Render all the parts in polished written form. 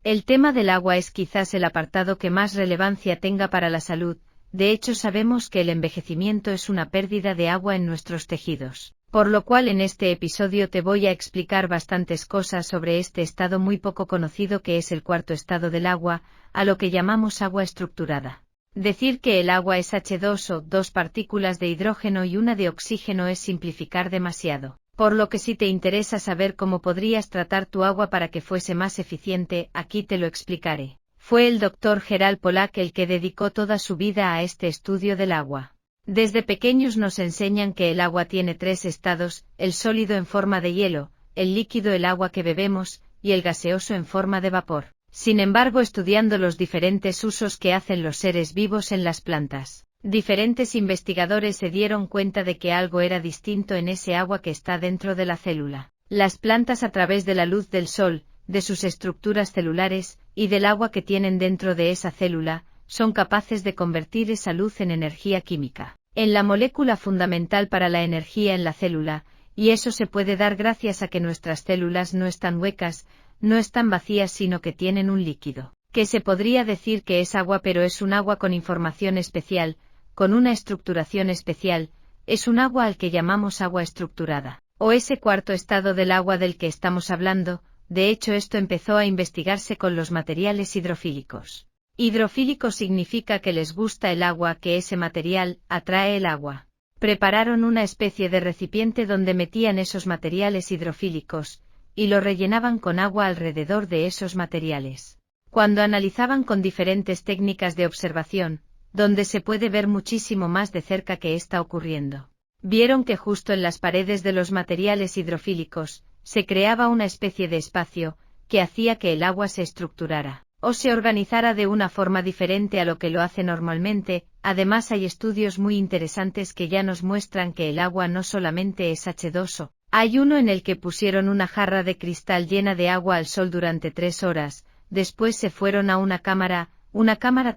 El tema del agua es quizás el apartado que más relevancia tenga para la salud. De hecho, sabemos que el envejecimiento es una pérdida de agua en nuestros tejidos, por lo cual en este episodio te voy a explicar bastantes cosas sobre este estado muy poco conocido que es el cuarto estado del agua, a lo que llamamos agua estructurada. Decir que el agua es H2O, dos partículas de hidrógeno y una de oxígeno, es simplificar demasiado. Por lo que si te interesa saber cómo podrías tratar tu agua para que fuese más eficiente, aquí te lo explicaré. Fue el Dr. Gerald Pollack el que dedicó toda su vida a este estudio del agua. Desde pequeños nos enseñan que el agua tiene tres estados: el sólido en forma de hielo, el líquido el agua que bebemos, y el gaseoso en forma de vapor. Sin embargo, estudiando los diferentes usos que hacen los seres vivos en las plantas, diferentes investigadores se dieron cuenta de que algo era distinto en ese agua que está dentro de la célula. Las plantas, a través de la luz del sol, de sus estructuras celulares, y del agua que tienen dentro de esa célula, son capaces de convertir esa luz en energía química, en la molécula fundamental para la energía en la célula, y eso se puede dar gracias a que nuestras células no están huecas, no están vacías, sino que tienen un líquido, que se podría decir que es agua, pero es un agua con información especial, con una estructuración especial, es un agua al que llamamos agua estructurada, o ese cuarto estado del agua del que estamos hablando. De hecho, esto empezó a investigarse con los materiales hidrofílicos. Hidrofílico significa que les gusta el agua, que ese material atrae el agua. Prepararon una especie de recipiente donde metían esos materiales hidrofílicos, y lo rellenaban con agua alrededor de esos materiales. Cuando analizaban con diferentes técnicas de observación, donde se puede ver muchísimo más de cerca qué está ocurriendo, vieron que justo en las paredes de los materiales hidrofílicos, se creaba una especie de espacio, que hacía que el agua se estructurara, o se organizara de una forma diferente a lo que lo hace normalmente. Además, hay estudios muy interesantes que ya nos muestran que el agua no solamente es H2O. Hay uno en el que pusieron una jarra de cristal llena de agua al sol durante 3 horas, después se fueron a una cámara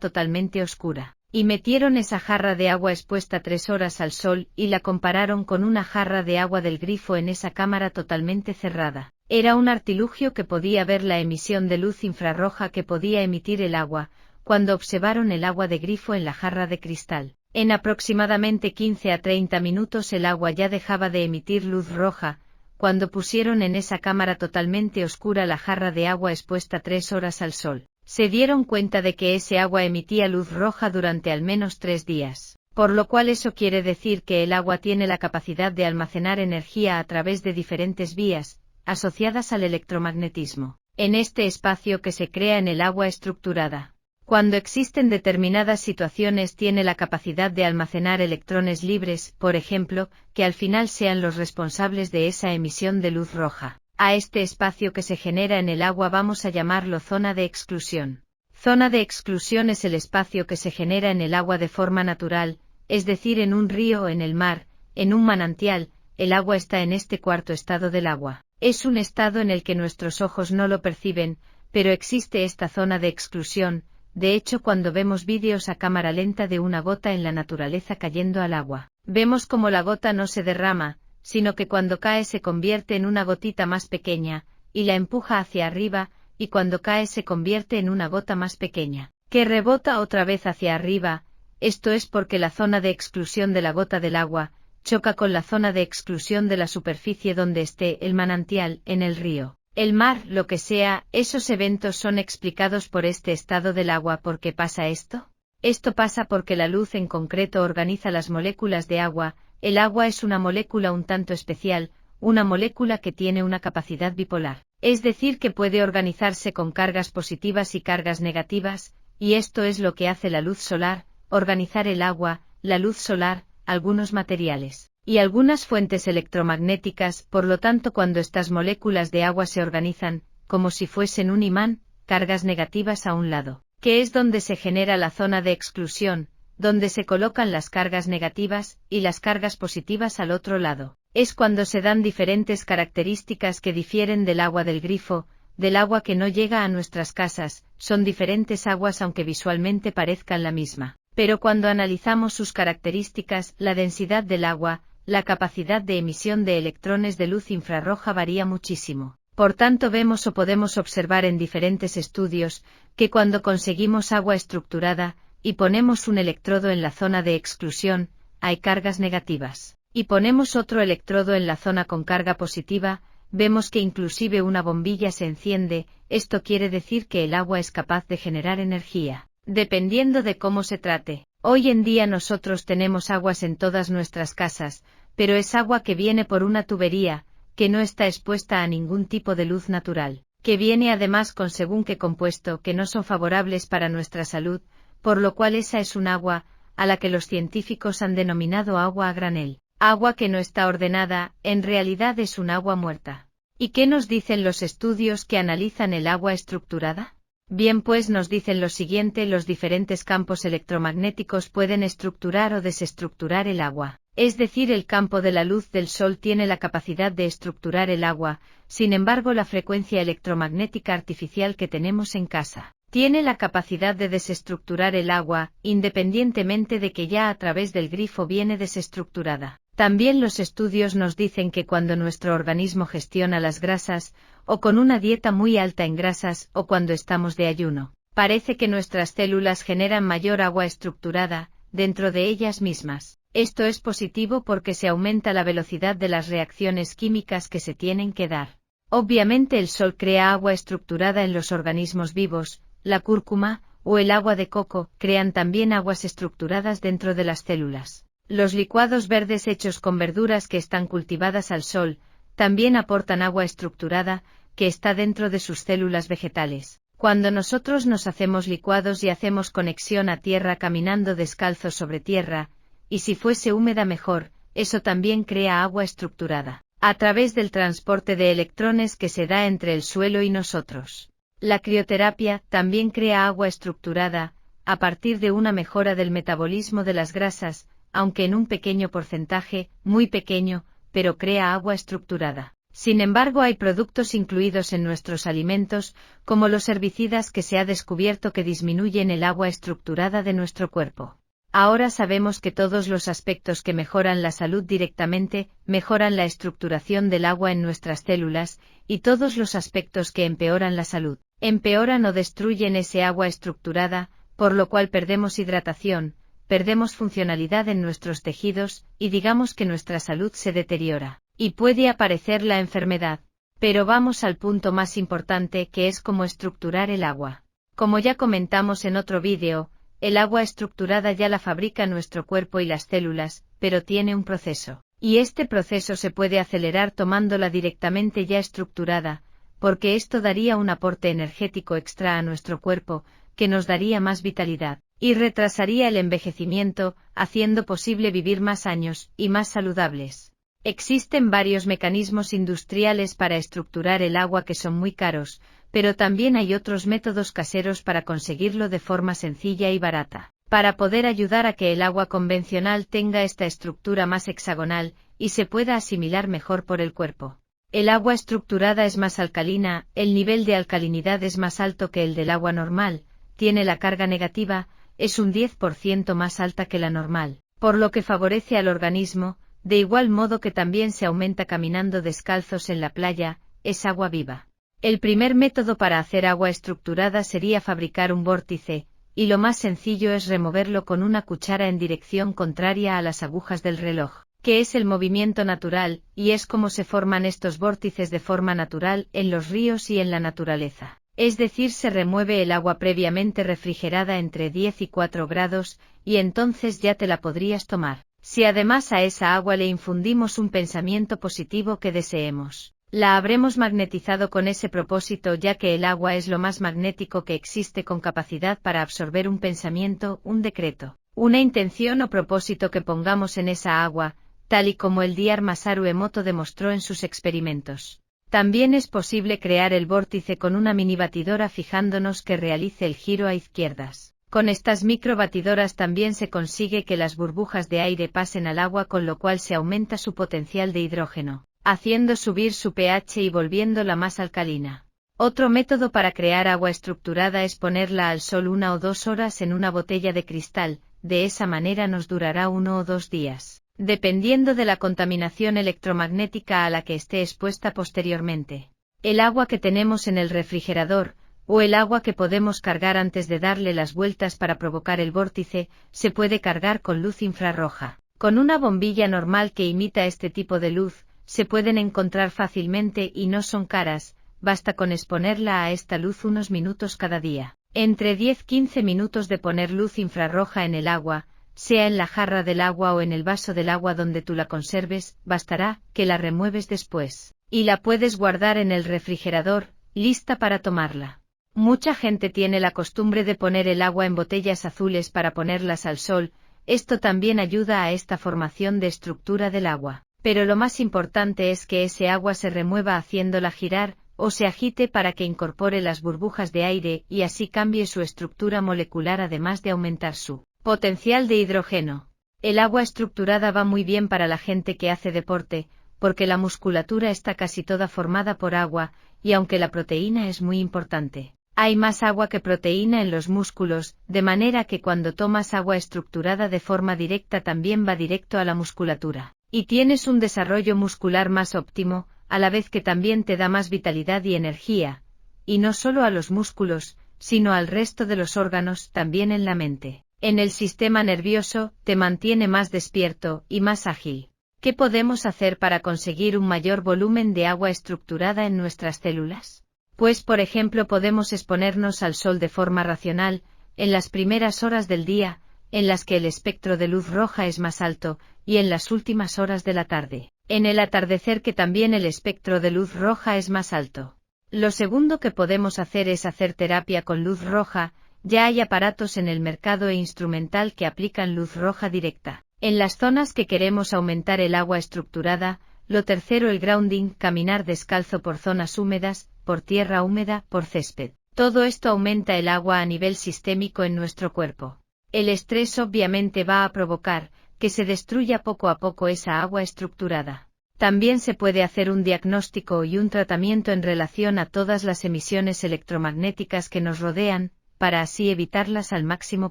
totalmente oscura, y metieron esa jarra de agua expuesta 3 horas al sol y la compararon con una jarra de agua del grifo en esa cámara totalmente cerrada. Era un artilugio que podía ver la emisión de luz infrarroja que podía emitir el agua. Cuando observaron el agua de grifo en la jarra de cristal, en aproximadamente 15 a 30 minutos el agua ya dejaba de emitir luz roja. Cuando pusieron en esa cámara totalmente oscura la jarra de agua expuesta 3 horas al sol, se dieron cuenta de que ese agua emitía luz roja durante al menos 3 días, por lo cual eso quiere decir que el agua tiene la capacidad de almacenar energía a través de diferentes vías, asociadas al electromagnetismo, en este espacio que se crea en el agua estructurada. Cuando existen determinadas situaciones, tiene la capacidad de almacenar electrones libres, por ejemplo, que al final sean los responsables de esa emisión de luz roja. A este espacio que se genera en el agua vamos a llamarlo zona de exclusión. Zona de exclusión es el espacio que se genera en el agua de forma natural, es decir, en un río o en el mar, en un manantial. El agua está en este cuarto estado del agua. Es un estado en el que nuestros ojos no lo perciben, pero existe esta zona de exclusión. De hecho, cuando vemos vídeos a cámara lenta de una gota en la naturaleza cayendo al agua, vemos como la gota no se derrama, sino que cuando cae se convierte en una gotita más pequeña, y la empuja hacia arriba, y cuando cae se convierte en una gota más pequeña, que rebota otra vez hacia arriba. Esto es porque la zona de exclusión de la gota del agua choca con la zona de exclusión de la superficie donde esté el manantial, en el río, el mar, lo que sea. Esos eventos son explicados por este estado del agua. ¿Por qué pasa esto? Esto pasa porque la luz en concreto organiza las moléculas de agua. El agua es una molécula un tanto especial, una molécula que tiene una capacidad bipolar, es decir, que puede organizarse con cargas positivas y cargas negativas, y esto es lo que hace la luz solar, organizar el agua, la luz solar, algunos materiales, y algunas fuentes electromagnéticas. Por lo tanto, cuando estas moléculas de agua se organizan, como si fuesen un imán, cargas negativas a un lado, que es donde se genera la zona de exclusión, donde se colocan las cargas negativas, y las cargas positivas al otro lado. Es cuando se dan diferentes características que difieren del agua del grifo, del agua que no llega a nuestras casas. Son diferentes aguas aunque visualmente parezcan la misma, pero cuando analizamos sus características, la densidad del agua, la capacidad de emisión de electrones de luz infrarroja varía muchísimo. Por tanto vemos o podemos observar en diferentes estudios, que cuando conseguimos agua estructurada, y ponemos un electrodo en la zona de exclusión, hay cargas negativas, y ponemos otro electrodo en la zona con carga positiva, vemos que inclusive una bombilla se enciende, esto quiere decir que el agua es capaz de generar energía, dependiendo de cómo se trate. Hoy en día nosotros tenemos aguas en todas nuestras casas, pero es agua que viene por una tubería, que no está expuesta a ningún tipo de luz natural, que viene además con según qué compuesto que no son favorables para nuestra salud, por lo cual esa es un agua, a la que los científicos han denominado agua a granel. Agua que no está ordenada, en realidad es un agua muerta. ¿Y qué nos dicen los estudios que analizan el agua estructurada? Bien, pues nos dicen lo siguiente: los diferentes campos electromagnéticos pueden estructurar o desestructurar el agua. Es decir, el campo de la luz del sol tiene la capacidad de estructurar el agua, sin embargo la frecuencia electromagnética artificial que tenemos en casa tiene la capacidad de desestructurar el agua, independientemente de que ya a través del grifo viene desestructurada. También los estudios nos dicen que cuando nuestro organismo gestiona las grasas, o con una dieta muy alta en grasas, o cuando estamos de ayuno, parece que nuestras células generan mayor agua estructurada, dentro de ellas mismas. Esto es positivo porque se aumenta la velocidad de las reacciones químicas que se tienen que dar. Obviamente el sol crea agua estructurada en los organismos vivos, la cúrcuma, o el agua de coco, crean también aguas estructuradas dentro de las células. Los licuados verdes hechos con verduras que están cultivadas al sol, también aportan agua estructurada, que está dentro de sus células vegetales. Cuando nosotros nos hacemos licuados y hacemos conexión a tierra caminando descalzos sobre tierra, y si fuese húmeda mejor, eso también crea agua estructurada, a través del transporte de electrones que se da entre el suelo y nosotros. La crioterapia también crea agua estructurada, a partir de una mejora del metabolismo de las grasas, aunque en un pequeño porcentaje, muy pequeño, pero crea agua estructurada. Sin embargo, hay productos incluidos en nuestros alimentos, como los herbicidas, que se ha descubierto que disminuyen el agua estructurada de nuestro cuerpo. Ahora sabemos que todos los aspectos que mejoran la salud directamente, mejoran la estructuración del agua en nuestras células, y todos los aspectos que empeoran la salud, empeoran o destruyen ese agua estructurada, por lo cual perdemos hidratación, perdemos funcionalidad en nuestros tejidos, y digamos que nuestra salud se deteriora, y puede aparecer la enfermedad. Pero vamos al punto más importante, que es cómo estructurar el agua. Como ya comentamos en otro vídeo, el agua estructurada ya la fabrica nuestro cuerpo y las células, pero tiene un proceso. Y este proceso se puede acelerar tomándola directamente ya estructurada, porque esto daría un aporte energético extra a nuestro cuerpo, que nos daría más vitalidad, y retrasaría el envejecimiento, haciendo posible vivir más años, y más saludables. Existen varios mecanismos industriales para estructurar el agua que son muy caros, pero también hay otros métodos caseros para conseguirlo de forma sencilla y barata, para poder ayudar a que el agua convencional tenga esta estructura más hexagonal, y se pueda asimilar mejor por el cuerpo. El agua estructurada es más alcalina, el nivel de alcalinidad es más alto que el del agua normal, tiene la carga negativa, es un 10% más alta que la normal, por lo que favorece al organismo, de igual modo que también se aumenta caminando descalzos en la playa, es agua viva. El primer método para hacer agua estructurada sería fabricar un vórtice, y lo más sencillo es removerlo con una cuchara en dirección contraria a las agujas del reloj, que es el movimiento natural, y es como se forman estos vórtices de forma natural en los ríos y en la naturaleza. Es decir, se remueve el agua previamente refrigerada entre 10 y 4 grados, y entonces ya te la podrías tomar. Si además a esa agua le infundimos un pensamiento positivo que deseemos, la habremos magnetizado con ese propósito, ya que el agua es lo más magnético que existe, con capacidad para absorber un pensamiento, un decreto, una intención o propósito que pongamos en esa agua, tal y como el Dr. Masaru Emoto demostró en sus experimentos. También es posible crear el vórtice con una mini batidora fijándonos que realice el giro a izquierdas. Con estas microbatidoras también se consigue que las burbujas de aire pasen al agua, con lo cual se aumenta su potencial de hidrógeno, haciendo subir su pH y volviéndola más alcalina. Otro método para crear agua estructurada es ponerla al sol 1 o 2 horas en una botella de cristal, de esa manera nos durará 1 o 2 días, dependiendo de la contaminación electromagnética a la que esté expuesta posteriormente. El agua que tenemos en el refrigerador, o el agua que podemos cargar antes de darle las vueltas para provocar el vórtice, se puede cargar con luz infrarroja. Con una bombilla normal que imita este tipo de luz, se pueden encontrar fácilmente y no son caras, basta con exponerla a esta luz unos minutos cada día. Entre 10-15 minutos de poner luz infrarroja en el agua, sea en la jarra del agua o en el vaso del agua donde tú la conserves, bastará que la remueves después, y la puedes guardar en el refrigerador, lista para tomarla. Mucha gente tiene la costumbre de poner el agua en botellas azules para ponerlas al sol, esto también ayuda a esta formación de estructura del agua, pero lo más importante es que ese agua se remueva haciéndola girar, o se agite para que incorpore las burbujas de aire y así cambie su estructura molecular además de aumentar su potencial de hidrógeno. El agua estructurada va muy bien para la gente que hace deporte, porque la musculatura está casi toda formada por agua, y aunque la proteína es muy importante, hay más agua que proteína en los músculos, de manera que cuando tomas agua estructurada de forma directa también va directo a la musculatura, y tienes un desarrollo muscular más óptimo, a la vez que también te da más vitalidad y energía, y no solo a los músculos, sino al resto de los órganos, también en la mente. En el sistema nervioso, te mantiene más despierto y más ágil. ¿Qué podemos hacer para conseguir un mayor volumen de agua estructurada en nuestras células? Pues por ejemplo podemos exponernos al sol de forma racional, en las primeras horas del día, en las que el espectro de luz roja es más alto, y en las últimas horas de la tarde, en el atardecer que también el espectro de luz roja es más alto. Lo segundo que podemos hacer es hacer terapia con luz roja, ya hay aparatos en el mercado e instrumental que aplican luz roja directa. En las zonas que queremos aumentar el agua estructurada, lo tercero el grounding, caminar descalzo por zonas húmedas, por tierra húmeda, por césped. Todo esto aumenta el agua a nivel sistémico en nuestro cuerpo. El estrés obviamente va a provocar que se destruya poco a poco esa agua estructurada. También se puede hacer un diagnóstico y un tratamiento en relación a todas las emisiones electromagnéticas que nos rodean, para así evitarlas al máximo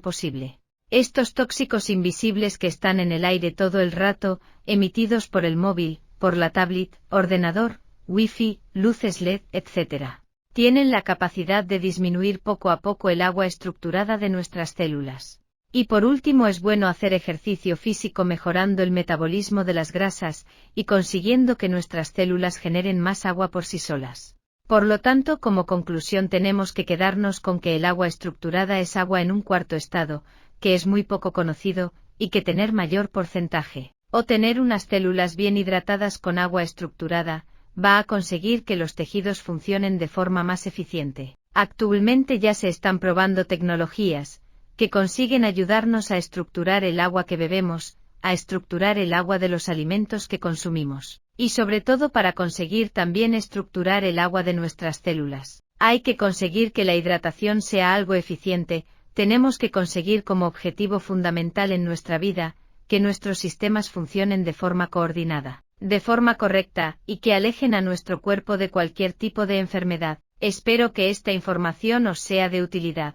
posible. Estos tóxicos invisibles que están en el aire todo el rato, emitidos por el móvil, por la tablet, ordenador, wifi, luces LED, etc., tienen la capacidad de disminuir poco a poco el agua estructurada de nuestras células. Y por último es bueno hacer ejercicio físico mejorando el metabolismo de las grasas y consiguiendo que nuestras células generen más agua por sí solas. Por lo tanto, como conclusión tenemos que quedarnos con que el agua estructurada es agua en un cuarto estado, que es muy poco conocido, y que tener mayor porcentaje, o tener unas células bien hidratadas con agua estructurada, va a conseguir que los tejidos funcionen de forma más eficiente. Actualmente ya se están probando tecnologías que consiguen ayudarnos a estructurar el agua que bebemos, a estructurar el agua de los alimentos que consumimos, y sobre todo para conseguir también estructurar el agua de nuestras células. Hay que conseguir que la hidratación sea algo eficiente, tenemos que conseguir como objetivo fundamental en nuestra vida, que nuestros sistemas funcionen de forma coordinada, de forma correcta, y que alejen a nuestro cuerpo de cualquier tipo de enfermedad. Espero que esta información os sea de utilidad.